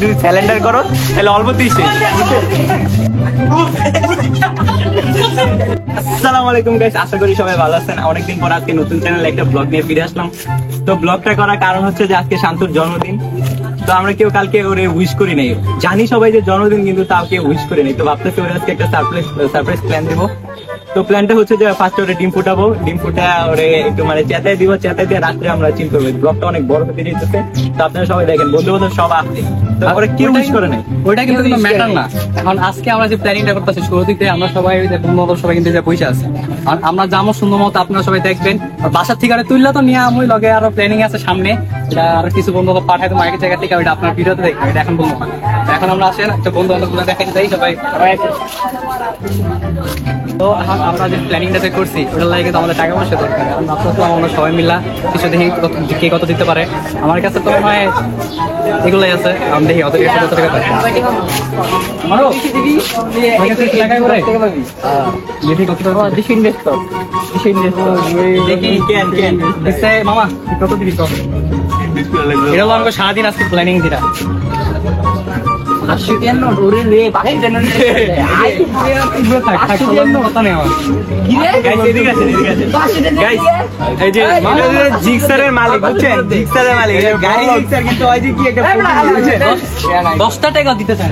যদি স্যালেন্ডার করো তাহলে অল্প 30। আসসালামু আলাইকুম গাইস, আশা করি সবাই ভালো আছেন। অনেকদিন পর আজকে নতুন চ্যানেলে একটা ব্লগ নিয়ে ফিরে আসলাম। তো ব্লগটা করার কারণ হচ্ছে যে আজকে শান্তুর জন্মদিন। তো আমরা কেউ কালকে ওরে উইশ করি নাই, জানি সবাই যে জন্মদিন, কিন্তু তাও কেউ উইশ করি নাই। তো ভাবতেছি ওরে আজকে একটা সারপ্রাইজ প্ল্যান দিব। তো প্ল্যানটা হচ্ছে যে ফার্স্টে ওরে ডিম ফুটাবো, ডিম ফুটা ওরে একটু মানে চেতাই দিব, চেতাই দিয়ে রাত্রে আমরা চিল করবো। ব্লগটা অনেক বড় হতে যেতেছে, তো আপনারা সবাই দেখেন, বন্ধু বান্ধব সব আসছে। তো ওরা কেউ উইশ করে নাই, ওইটা কিন্তু কোনো ম্যাটার না। এখন আজকে আমরা যে প্ল্যানিংটা করতেছি শুরু থেকে আমরা সবাই বন্ধু বান্ধব সবাই কিন্তু পয়সা আছে, আর আমরা যাবো সুন্দর মতো, আপনারা সবাই দেখবেন। আর বাসার থেকে আরে তুললে তো নিয়ে আমি লগে আরো প্ল্যানিং আছে সামনে, এটা আরো কিছু বন্ধু বান্ধব পাঠাই তো মাইকের জায়গা থেকে, ওইটা আপনার ভিডিওতে দেখবেন, এটা এখন বলবো না। এখন আমরা আসেন একটা বন্ধু বান্ধব গুলো দেখাতে চাই সবাই। তো আমরা যে প্ল্যানিংটা করছি ওটার লাগে কিন্তু আমাদের টাকা পয়সা দরকার। আমরা সবাই মিলা কিছু দেখি কে কত দিতে পারে। আমার কাছে তো মনে হয় এগুলাই আছে, আমি দেখি কত টাকা পাই। আমারও মামা কত দিবি? এটা হলো আমাকে সারাদিন আজকে প্ল্যানিং দিরা। জিক্সারের মালিক বুঝছেন, জিক্সারের মালিক গাড়ি জিক্সার, কিন্তু ওই যে কি একটা 10 টাকা দিতে চাই,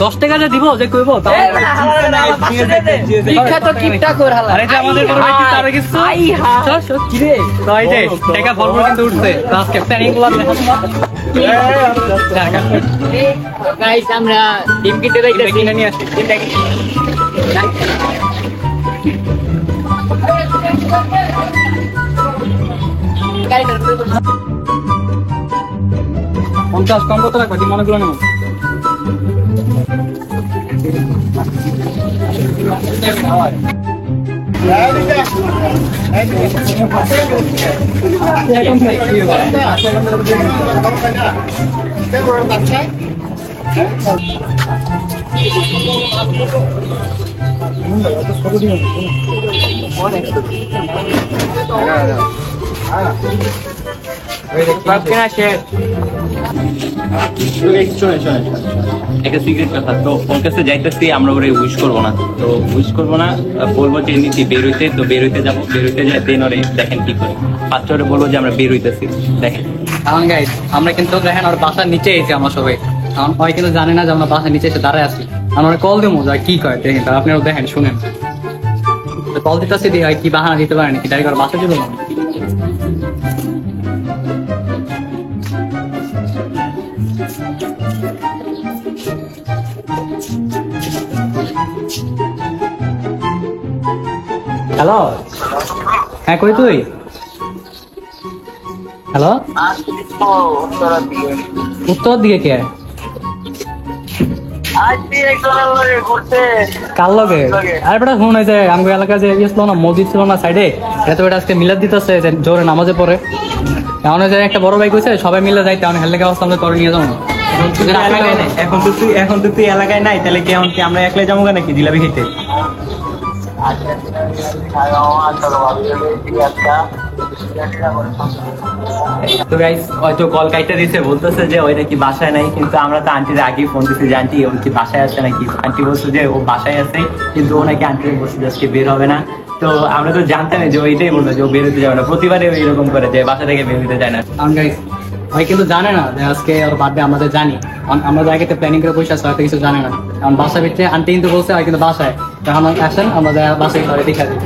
10 টাকা যে দিব যে কইব আমাদের টাকা ভরপুর কিন্তু উঠছে। আজকে প্ল্যানিং আমরা ডিম কিনতে যাইতেছি, নিয়ে আসছি। 50 কম কত রাখবা? ডিম অনেকগুলো নেব। একটা সিক্রেট কথা, তো ওর কাছে যাইতেছি, আমরা ওরে উইশ করবো না। তো উইশ করবো না, বলবো যে নিচে বেরোইতে, তো বেরোইতে যাবো, বেরোইতে যাই দেন ওরে দেখেন কি করে। ফার্স্ট ওরে বলবো যে আমরা বেরোইতেছি, দেখেন। আমরা কিন্তু দেখেন ওর বাসার নিচে এসে আমরা সবাই, ওই কিন্তু জানে না যে আমরা বাসার নিচে এসে দাঁড়ায় আছি। আমরা কল দেবো যা কি করে দেখেন, আপনারা দেখেন শুনেন। কল দিতেছি দিয়ে কি বাহানা দিতে পারেন কি ডাইরেক্ট বাসা দিব না। হ্যালো, হ্যাঁ কই তুই? হ্যালো, উত্তর দিকে কে? কার লগে? আরে বেটা শুন, হয়েছে আমাদের এলাকায় যে ছিল না, মসজিদ ছিল না সাইডে, এটা তো এটা আজকে মিলাদ দিতেছে জোরে নামাজে পড়ে। এমন যে একটা বড় ভাই কইছে সবাই মিলে যাইতে, আমি হেলে অবস্থা আমরা তোরে নিয়ে যাবো। এখন তো তুই এলাকায় নাই, তাহলে কেমন কি আমরা একলাই যাবো নাকি জিলাপি খেতে? তো গাইস হয়তো কল কাইটা দিতে বলতেছে যে ওই নাকি বাসায় নাই, কিন্তু আমরা তো আন্টির আগেই ফোন দিচ্ছি যে আন্টি ও কি বাসায় আছে নাকি। আন্টি বলছে যে ও বাসায় আছে, কিন্তু ও নাকি আন্টি বলছে যে আজকে বের হবে না। তো আমরা তো জানতাম যে ওইটাই বলতো যে ও বেরোতে যাবে না, প্রতিবারে এরকম করে যে বাসা থেকে বের হতে যায় না। ভাই কিন্তু জানে না যে আজকে ওর বার্থডে, আমাদের জানি আমরা জায়গাতে প্ল্যানিং করে বসে আছি, হয়তো কিছু জানে না। কারণ বাসার ভিতরে আন্টি কিন্তু বলছে আর কিন্তু বাসায়, তখন আসেন আমরা বাসায় ঘরে দেখা দিই।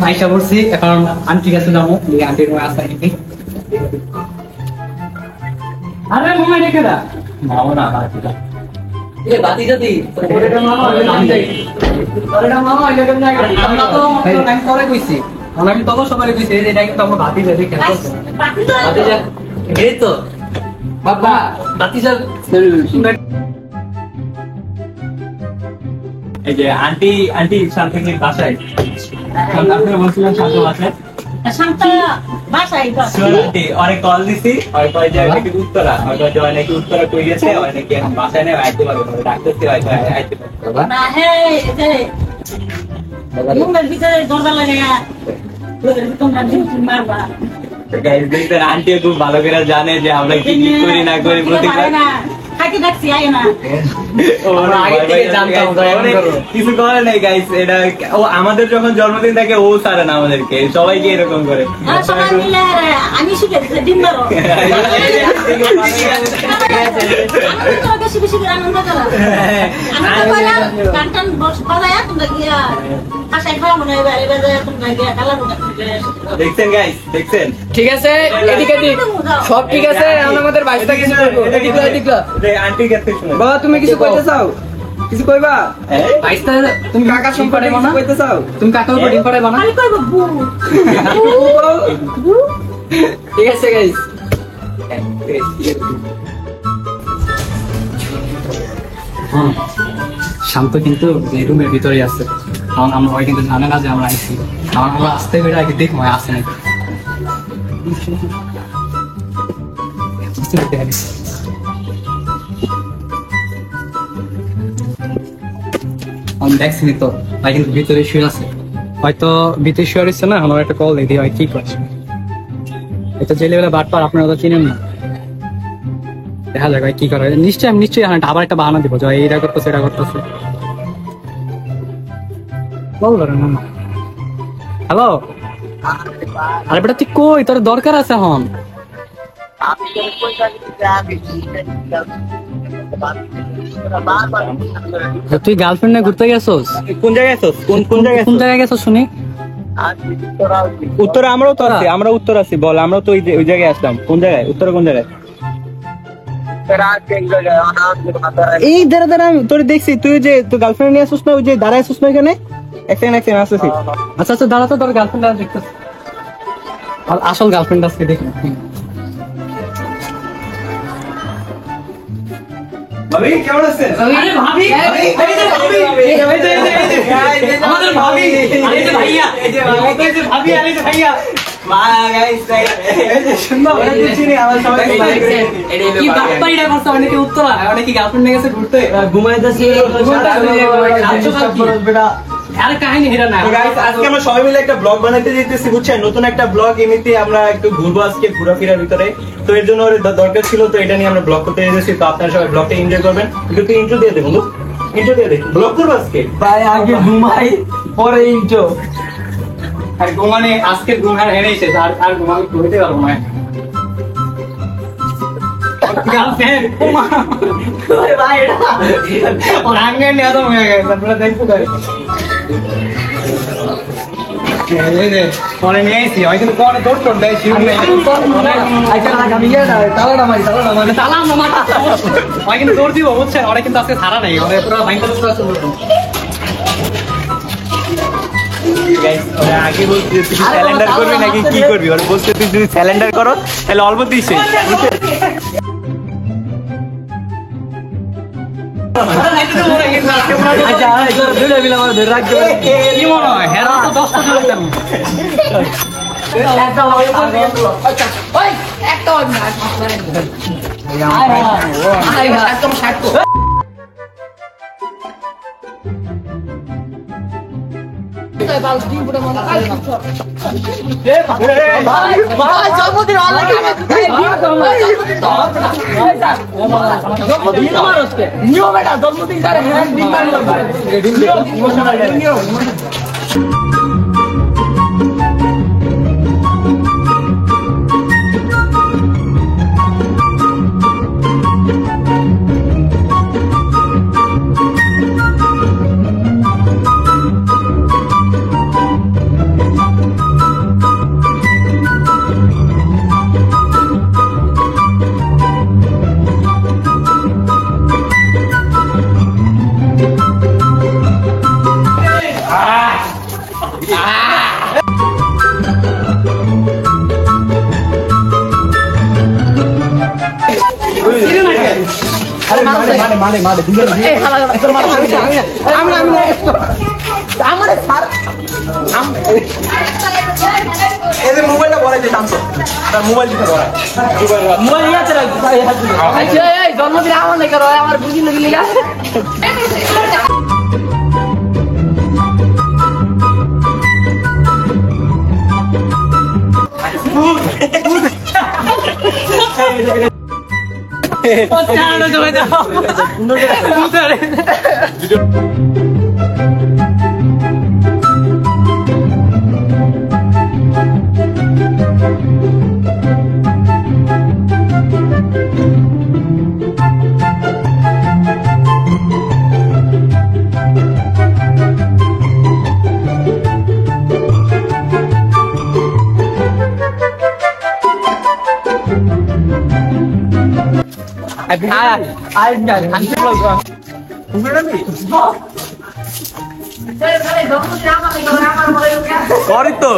আইসা বলছি এখন আন্টি কাছে যাবো, আন্টির আসতে নাকি। আরে মামা রেখে দা মামা না বাতি যদি আমি তখন সবাই কইছি এটা কিন্তু আমরা বাতি যদি এই তো বাবা বাতি এই যে আন্টি শান্তির বাসায়, আপনি বলছিলেন শান্ত বাসায়। বাসায় তো। সোনালি অনেক কল দিছি আর কয় যে নাকি উত্তরা আর কয় যে নাকি উত্তরা কই গেছে আর নাকি এখন বাসায় নেই আইতে পারবে না ডাকতেছে হয়তো আইতে পারবে না হে যে মুখের ভিতরে দরজা লাগে না তোমরা মারবা গাইস দেখতে আন্টিও খুব ভালো করে জানে যে আমরা কি কি করি না করি প্রতিবার থাকি ডাকছি আয় না আমরা আগে থেকে জানতাম, তো এমন করো। কিছু করে নাই গাইস এটা ও আমাদের যখন জন্মদিন থাকে ও ছাড়ে না আমাদেরকে সবাইকে এরকম করে আর সবাই মিলে আমি শিখে দিচ্ছি ডিম মারো তোমরা বেশি বেশি করে আনন্দ করো আনন্দ করে গান টান বাজায় তোমরা গিয়া বাসায় খাওয়া মনে হয় বাইরে বাজায় তোমরা গিয়া কালা মুখা দেখছেন গাইস দেখছেন ঠিক আছে এদিকে দিক সব ঠিক আছে এখন আমাদের বাইশটা কিছু করবো এদিকলা আন্টি কাছে শুনে বাবা তুমি কিছু কইতে চাও কিছু কইবা বাইশটা তুমি কাকা সম্পর্কে কিছু কইতে চাও তুমি কাকার উপর ডিম পাঠাইবা না আমি কইব বু বু ঠিক আছে গাইস শান্ত কিন্তু এই রুমের ভিতরেই আছে কারণ আমরা ওই কিন্তু জানে না যে আমরা আইছি কারণ আমরা আসতে বেড়ে আগে দেখবো আসে নাকি আমি দেখছি তো ভাই কিন্তু ভিতরে শুয়ে আছে হয়তো ভিতরে শুয়ে রয়েছে না আমার একটা কল দেখি হয় কি করছে এটা জেলে বেলা বাটপার আপনারা তো চিনেন না দেখা যাক ভাই কি করা যায় নিশ্চয়ই আবার একটা বাহানা দিব যে এইটা করতেছে এটা করতেছে হ্যালো আরে বেটা তুই কই তোর দরকার আছে এখন তুই গার্লফ্রেন্ড নিয়ে ঘুরতে গেছোস কোন জায়গায় আছো কোন কোন জায়গায় কোন জায়গায় গেছো শুনি উত্তর আমরাও তো আছি আমরা উত্তর আছি বল আমরা তো ওই জায়গায় আসলাম কোন জায়গায় উত্তর কোন জায়গায় এই দাঁড়া দাঁড়া আমি তোর দেখছি তুই যে তুই গার্লফ্রেন্ড নিয়ে আসছিস না ওই যে দাঁড়ায় আসছিস না এখানে এক সেকেন্ড আসতেছি আচ্ছা আচ্ছা দাঁড়া তো তোর গার্লফ্রেন্ড দেখতেছি আসল গার্লফ্রেন্ড আজকে দেখি ভাবি কেমন আছেন আরে ভাবি আমাদের ভাবি আরে যে ভাইয়া এই যে ভাবি আরে যে ভাইয়া কি বাপ্পা এটা করছে অনেকে উত্তরা অনেকে গার্লফ্রেন্ড নিয়ে গেছে ঘুরতে ঘুমাইতেছি আরে কাহিনী হেরা না আজকে আমরা সবাই মিলে একটা ব্লগ বানাইতে যেতেছি বুঝছেন নতুন একটা ব্লগ এমনিতে আমরা একটু ঘুরবো আজকে ঘোরাফেরার ভিতরে তো এর জন্য ওর দরকার ছিল তো এটা নিয়ে আমরা ব্লগ করতে যেতেছি তো আপনারা সবাই ব্লগটা এনজয় করবেন একটু ইন্ট্রো দিয়ে দেবো ইন্ট্রো দিয়ে দে ব্লগ করবো আজকে ভাই আগে ঘুমাই পরে ইন্টো আর ঘুমানে আজকের ঘুম আর হেরেছে আর আর ঘুমাতে ঘুরতে পারবো না গার্লফ্রেন্ড ভাই এটা और आंगे ने तो मैं गया मतलब देख तो करे নিয়ে এসেছি হয়তো কোন দৌড় টোড় দেয় শিউর নেই আচ্ছা আমি তালাটা মারি তালা মামা হয় কিন্তু দৌড় দিব বুঝছেন ওরা কিন্তু আজকে ছাড়া নেই ওরা পুরো ভাইঙ্কর আগে বলছি তুই স্যালেন্ডার করবি নাকি কি করবি ওরা বলছে তুই যদি স্যালেন্ডার করো তাহলে অল্প দিস আচ্ছা দুটো মিলে আমার ধরে রাখতে কি মনে হয় হেরা তো 10টা চলে যেতাম এই হালা তোর মার আমারে স্যার এই যে মোবাইলটা বড় আছে শান্ত তার মোবাইল দিতে বড় মোবাইল নিয়ে চলে আচ্ছা এই জন্মদিন আমার নাই করো আমার বুঝি লাগলি না সরি তো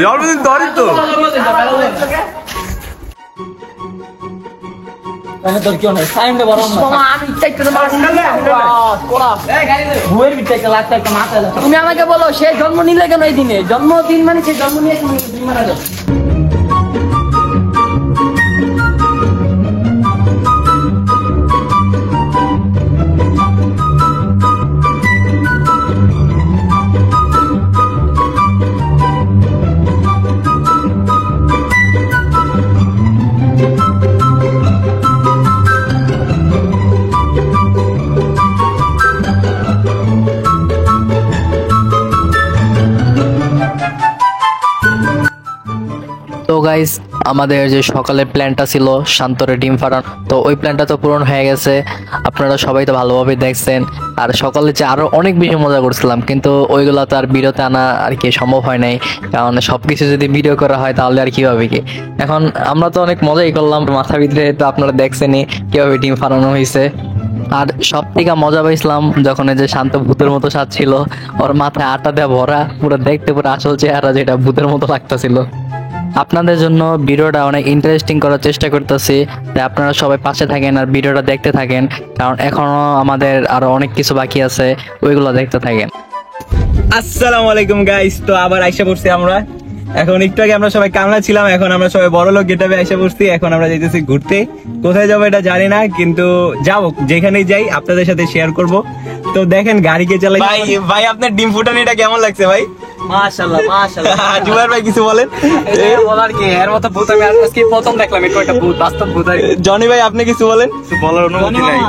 জন্মদিন সরি তো তুমি আমাকে বলো সে জন্ম নিলে কেন এই দিনে জন্মদিন মানে সে জন্ম নিয়ে মারা যাবে তো গাইস আমাদের যে সকালের প্ল্যানটা ছিল শান্তরে ডিম ফাটানো, তো ওই প্ল্যানটা তো পূরণ হয়ে গেছে। আপনারা সবাই তো ভালোভাবে দেখছেন। আর সকালে যে আরো অনেক বেশি মজা করছিলাম, কিন্তু ওইগুলো তো আর ভিডিওতে আনা আর কি সম্ভব হয় নাই, কারণ সবকিছু যদি ভিডিও করা হয় তাহলে আর কি হবে কি। এখন আমরা তো অনেক মজাই করলাম, মাথার ভিতরে তো আপনারা দেখছেনই কিভাবে ডিম ফাটানো হয়েছে। আর সব থেকে মজা পাইছিলাম যখন এই যে শান্ত ভূতের মতো সাজছিল, ওর মাথায় আটা দেওয়া ভরা, পুরো দেখতে পুরো আসল চেহারা যেটা ভূতের মতো লাগতেছিল। আপনাদের জন্য ভিডিওটা অনেক ইন্টারেস্টিং করার চেষ্টা করতেছি, তাই আপনারা সবাই পাশে থাকেন আর ভিডিওটা দেখতে থাকেন, কারণ এখনো আমাদের আরো অনেক কিছু বাকি আছে, ওইগুলো দেখতে থাকেন। আসসালামু আলাইকুম গাইস, তো আবার আইসা পড়ছি আমরা। এখন একটু আগে আমরা সবাই কামলা ছিলাম, এখন আমরা সবাই বড় লোক গেটাবে আইসা পড়ছি। এখন আমরা যাইতেছি ঘুরতে, কোথায় যাবো এটা জানি না, কিন্তু যাবো, যেখানেই যাই আপনাদের সাথে শেয়ার করব। তো দেখেন গাড়িকে চালাই। ভাই ভাই আপনার ডিম ফুটানিটা কেমন লাগছে ভাই? মাশাআল্লাহ মাশাআল্লাহ। জুবাইর ভাই কিছু বলেন। বলার কি, এর মতো ভূত আমি আজকে প্রথম দেখলাম, এটা একটা ভূত, বাস্তব ভূত। জনি ভাই আপনি কিছু বলেন। বলার অনুমতি নাই।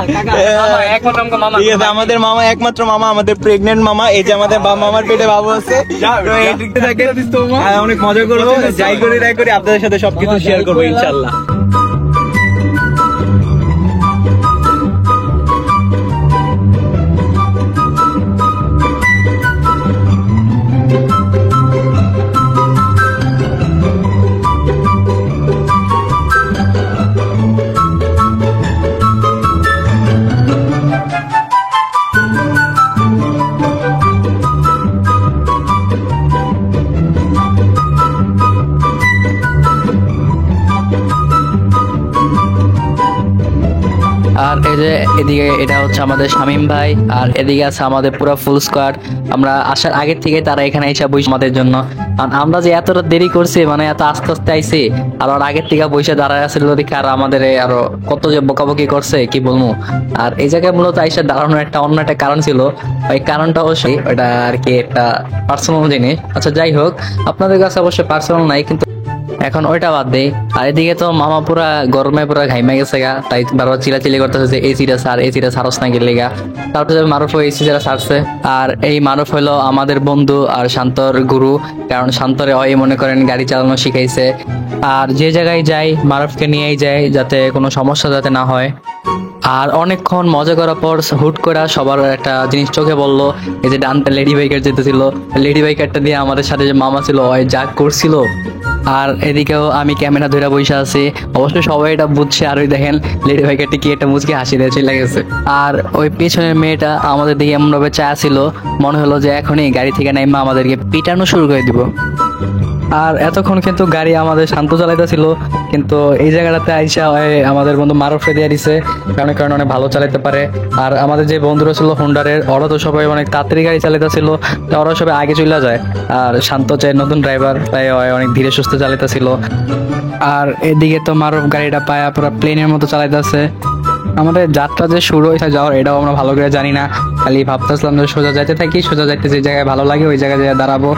একমাত্র আমাকে মামা। ঠিক আছে, আমাদের মামা, একমাত্র মামা, আমাদের প্রেগনেন্ট মামা। এই যে আমাদের বাবা মামার পেটে বাবু আছে। তো এই দিকতে থাকেন, অনেক মজা করবো, যাই করি তাই করি আপনাদের সাথে সবকিছু শেয়ার করবো ইনশাল্লাহ। আর এই যে এদিকে এটা হচ্ছে আমাদের শামীম ভাই, আর এদিকে আছে আমাদের পুরো ফুল স্কোয়াড। আমরা আসার আগের থেকে তারা এখানে এসে বসে আমাদের জন্য, কারণ আমরা যে এতটা দেরি করছি, মানে এত আস্তে আস্তে আইছি, আর ওর আগের থেকে বসে দাঁড়ায় আসছিল দেখে আর আমাদের আরো কত যে বকাবকি করছে কি বলবো। আর এই জায়গায় মূলত আইসা দাঁড়ানোর একটা অন্য একটা কারণ ছিল, ওই কারণটা অবশ্যই ওটা আর কি একটা পার্সোনাল জিনিস। আচ্ছা যাই হোক, আপনাদের কাছে অবশ্যই পার্সোনাল নাই, কিন্তু এখন ওইটা বাদ দেই। আর এদিকে তো মামা পুরা গরমে পুরা ঘাইমা গেছে গা, তাই বারবার চিলাচিলি করতেছে যে এসিটা সার, এসিটা সারস না গেলে গা। তারপরে মারুফ এসি যারা সারছে, আর এই মারুফ হলো আমাদের বন্ধু আর শান্তর গুরু, কারণ শান্তরে ওই মনে করেন গাড়ি চালানো শিখাইছে। আর যে জায়গায় যাই মারুফকে নিয়েই যায়, যাতে কোনো সমস্যা যাতে না হয়। আর অনেকক্ষণ মজা করার পর হুট করে সবার একটা জিনিস চোখে বললো, এই যে ডানটা লেডি বাইকার যেতেছিল, লেডি বাইকারটা দিয়ে আমাদের সাথে যে মামা ছিল ওই যা করছিল। আর এদিকেও আমি ক্যামেরা ধরে বসে আছি, অবশ্যই সবাই এটা বুঝছে। আর ওই দেখেন লেডি বাইকারটি কি একটা মুচকি হাসি দিয়ে চলে গেছে। আর ওই পেছনের মেয়েটা আমাদের দিকে এমন ভাবে চা ছিল, মনে হলো যে এখনই গাড়ি থেকে নাইমা আমাদেরকে পিটানো শুরু করে দিব। আর এতক্ষণ কিন্তু গাড়ি আমাদের শান্ত চালাইতেছিল, কিন্তু এই জায়গাটাতে আইসা আমাদের বন্ধু মারুফে দিয়ে দিছে, কারণে অনেক ভালো চালাতে পারে। আর আমাদের যে বন্ধুরা ছিল হোন্ডারের, ওরা তো সবাই অনেক তাড়াতাড়ি গাড়ি চালাইতেছিল, তো ওরা সবাই আগে চলে যায়। আর শান্ত চাই নতুন ড্রাইভার, তাই অনেক ধীরে সুস্থে চালাইতেছিল। আর এদিকে তো মারুফ গাড়িটা পায়া পুরো প্লেনের মতো চালাইতেছে। আমাদের যাত্রা যে শুরু হয়েছে যাওয়ার, এটাও আমরা ভালো করে জানি না, খালি ভাবতেছিলাম যে সোজা যাইতে থাকি, সোজা যাইতে যে জায়গায় ভালো লাগে ওই জায়গায় যেয়ে দাঁড়াবো।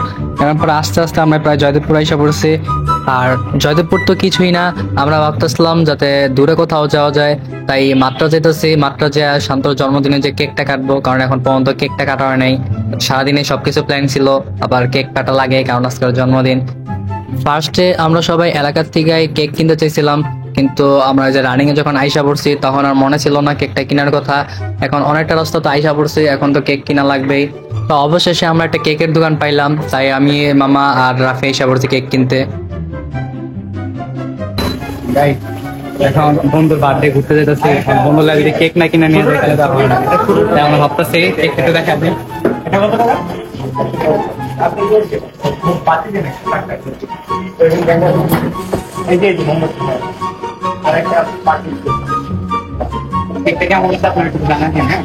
এরপর আস্তে আস্তে আমরা প্রায় জয়দেবপুর এসে পড়ছি। আর জয়দেবপুর তো কিছুই না, আমরা ভাবতেছিলাম যাতে দূরে কোথাও যাওয়া যায়, তাই মাত্রা যেতেছি। মাত্রা যে শান্তর জন্মদিনে যে কেকটা কাটবো, কারণ এখন পর্যন্ত কেকটা কাটা হয় নাই। সারাদিনে সবকিছু প্ল্যান ছিল, আবার কেক কাটা লাগে কারণ আজকের জন্মদিন। ফার্স্টে আমরা সবাই এলাকার থেকে কেক কিনতে চাইছিলাম, কিন্তু আমরা যে রানিং এ যখন আইসা পড়ছি তখন আর মনে ছিল না কেকটা কেনার কথা। এখন অনেকটা রাস্তা তো আইসা পড়ছি, এখন তো কেক কিনা লাগবেই। তো অবশেষে আমরা একটা কেকের দোকান পাইলাম, তাই আমি, মামা আর রাফি আইসা পড়ছি কেক কিনতে। এখন বন্ধুর বার্থডে ঘুরতে যেতেছে, বন্ধু লাগে যদি কেক না কিনে নিয়ে যায় তাহলে তো হয় না। তাই আমরা ভাবতেছি কেক কেটে দেখাবো। এটা কত টাকা? আপনি বলছেন পাতি দেন এই যে মোহাম্মদ আরেকটা পাতি কেকটা কেমন হচ্ছে আপনার একটু জানাবেন। হ্যাঁ,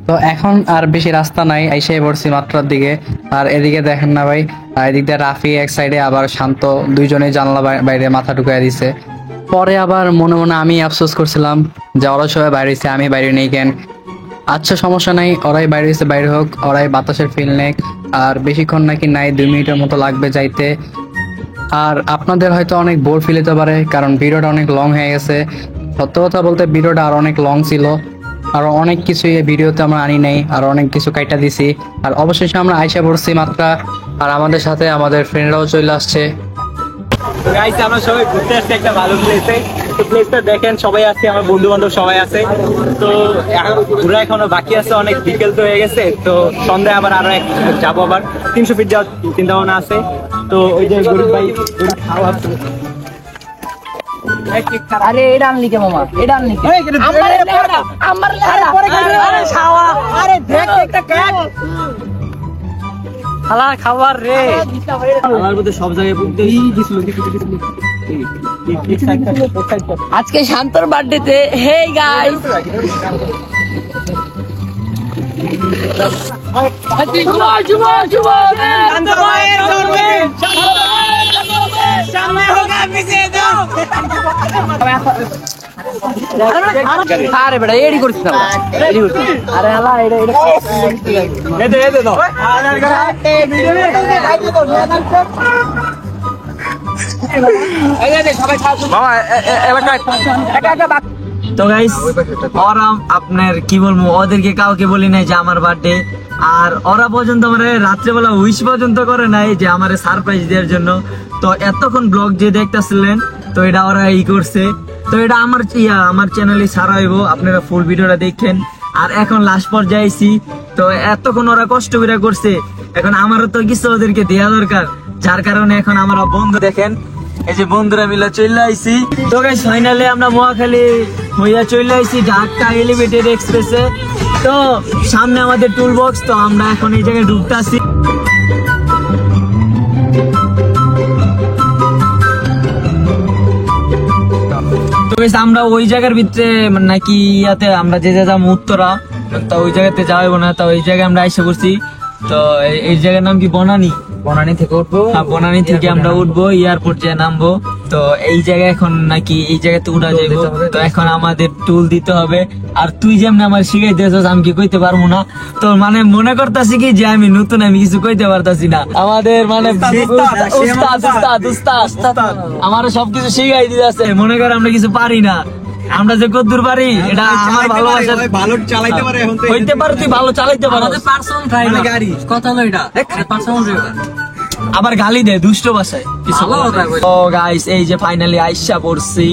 তো এখন আর বেশি রাস্তা নাই, আইসে পড়ছি মাত্রার দিকে। আর এদিকে দেখেন না ভাই, এদিক দিয়ে রাফি এক সাইডে, আবার শান্ত, দুইজনে জানলা বাইরে মাথা ঢুকাই দিছে। পরে আবার মনে মনে আমি আফসোস করছিলাম যে ওরা সবাই বাইরে হয়েছে, আমি বাইরে নেই কেন। আচ্ছা সমস্যা নাই, ওরাই বাইরে হয়েছে বাইরে হোক, ওরাই বাতাসের ফিল নেক। আর বেশিক্ষণ নাকি নাই, 2 মিনিটের মতো লাগবে যাইতে। আর আপনাদের হয়তো অনেক বোর ফিল হতে পারে, কারণ ভিডিওটা অনেক লং হয়ে গেছে। সত্য কথা বলতে ভিডিওটা আর অনেক লং ছিল, আরো অনেক কিছু এই ভিডিওতে আমরা আনি নাই, আর অনেক কিছু কাইটা দিছি। আর অবশেষে আমরা আইসা পড়ছি মাত্রা, আর আমাদের সাথে আমাদের ফ্রেন্ডরাও চলে আসছে। গাইস আমরা সবাই ঘুরতে আসছি একটা ভালো প্লেসে। তো প্লেসটা দেখেন, সবাই আছে, আমার বন্ধু বান্ধব সবাই আছে। তো ঘোরা এখনো বাকি আছে, অনেক বিকেল তো হয়ে গেছে। তো সন্ধ্যায় আবার আরো যাবো, আবার 300 ফিট যাওয়ার চিন্তা ভাবনা আছে। তো ওই যে গরিব ভাই খাওয়া আছে। আরে এটা আনলি কে মামা, এটা আনলি কে? আমার খালা খাবার রে, আমার মধ্যে সব জায়গায় আজকে শান্তর বার্থডেতে। হে গাইস, আরে বেটা এডি করছিস না, এডি করছিস। আরে হালা এটা এতে দাও। তো গাইস ওরা আপনার কি বলবো, ওদেরকে কাউকে বলি নাই যে আমার বার্থডে, আর ওরা পর্যন্ত আমার রাত্রেবেলা উইশ পর্যন্ত করে নাই যে আমার সারপ্রাইজ দেওয়ার জন্য। তো এতক্ষণ ব্লগ যে দেখতেছিলেন, তো এটা ওরা করছে। তো এটা আমার চ্যানেলে ছাড়া হইব, আপনারা ফুল ভিডিওটা দেখেন। আর এখন লাস্ট পর্যায়ে আইছি, তো এতক্ষণ ওরা কষ্ট করে করছে, এখন আমারও তো কিছু ওদেরকে দেওয়া দরকার, যার কারণে এখন আমরা বন্ধু দেখেন, এই যে বন্ধুরা মিলে চলে আইছি। তো গাইস ফাইনালি আমরা মহাখালী হইয়া চলে আইছি ঢাকা এলিভেটেড এক্সপ্রেসে। তো সামনে আমাদের টুল বক্স, তো আমরা এখন এই জায়গায় ঢুকতেছি। তো গাইস আমরা ওই জায়গার ভিতরে নাকি ইয়াতে আমরা যে যাবো উত্তরা, তা ওই জায়গাতে যাওয়াবো না, তা ওই জায়গায় আমরা এসে করছি। তো এই জায়গার নাম কি বনানী? বনানী থেকে উঠবো, হ্যাঁ, বনানী থেকে আমরা উঠবো, এয়ারপোর্ট যে নামবো। তো এই জায়গায় এখন নাকি এই জায়গাতে উঠা Toll যাবে। দিতে হবে। তো এখন আমাদের টুল দিতে হবে। আর তুই যেমন আমার শিখাইতেছস আমি কি কইতে পারবো না। তো মানে মনে করতেছি কি যে আমি নতুন, আমি কিছু কইতে পারতাছি না। আমাদের মানে উস্তাদ আমার সবকিছু শিখাই দিতেছে। মনে কর আমরা কিছু পারি না, আমরা যে কদ্দুর পারি এটা আমার ভালোবাসা। ভালো চালাইতে পারে এখন তো। হইতে পারে তুই ভালো চালাইতে পারো, আমাদের পার্সোনাল ড্রাইভার গাড়ি কথা হলো এটা পার্সোনাল ড্রাইভার আবার গালি দেয় দুষ্ট ভাষায়। ভালো driver। ও গাইস, এই যে ফাইনালি আইসা পড়ছি।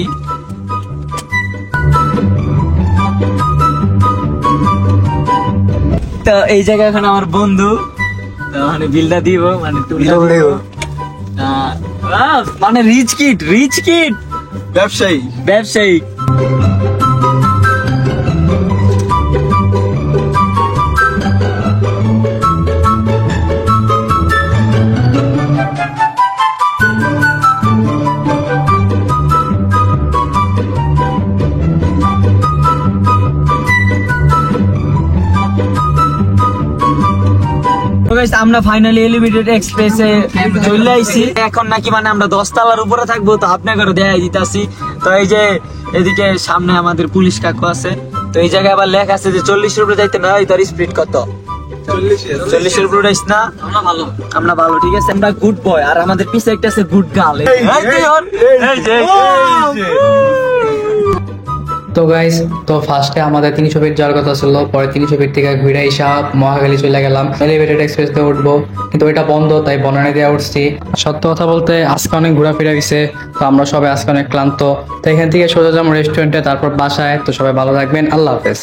তো এই জায়গায় এখন আমার বন্ধু, তো মানে বিলটা দিব, মানে টুলটা দিব। মানে রিচ কিড ব্যবসায়ী। তো guys, আমরা ফাইনালি এলিভেটেড এক্সপ্রেসে চলে আইছি। এখন নাকি মানে আমরা 10 তলার উপরে থাকবো, তো আপনাকে দেখাই দিতেছি। তো এই যে এদিকে সামনে আমাদের পুলিশ কাকু আছে। তো এই জায়গায় আবার লেখা আছে যে 40 এর উপরে যাইতে না, তোর স্পিড কত? 40 এর উপরে যাইস না। আমরা ভালো, ঠিক আছে, আমরা গুড বয়। আর আমাদের পিছে একটা আছে গুড গার্ল। তো গাইস, তো ফার্স্টে আমাদের 300 ফিট যাওয়ার কথা ছিল, পরে 300 ফিট থেকে ঘুরে এসে মহাখালী চলে গেলাম, এলিভেটেড এক্সপ্রেস দিয়ে উঠবো, কিন্তু ওইটা বন্ধ, তাই বনানী দিয়ে উঠছি। সত্য কথা বলতে আজকে অনেক ঘোরাফেরা গেছে, তো আমরা সবাই আজকে অনেক ক্লান্ত। তো এখান থেকে সোজা যাবো রেস্টুরেন্টে, তারপর বাসায়। তো সবাই ভালো থাকবেন, আল্লাহ হাফেজ।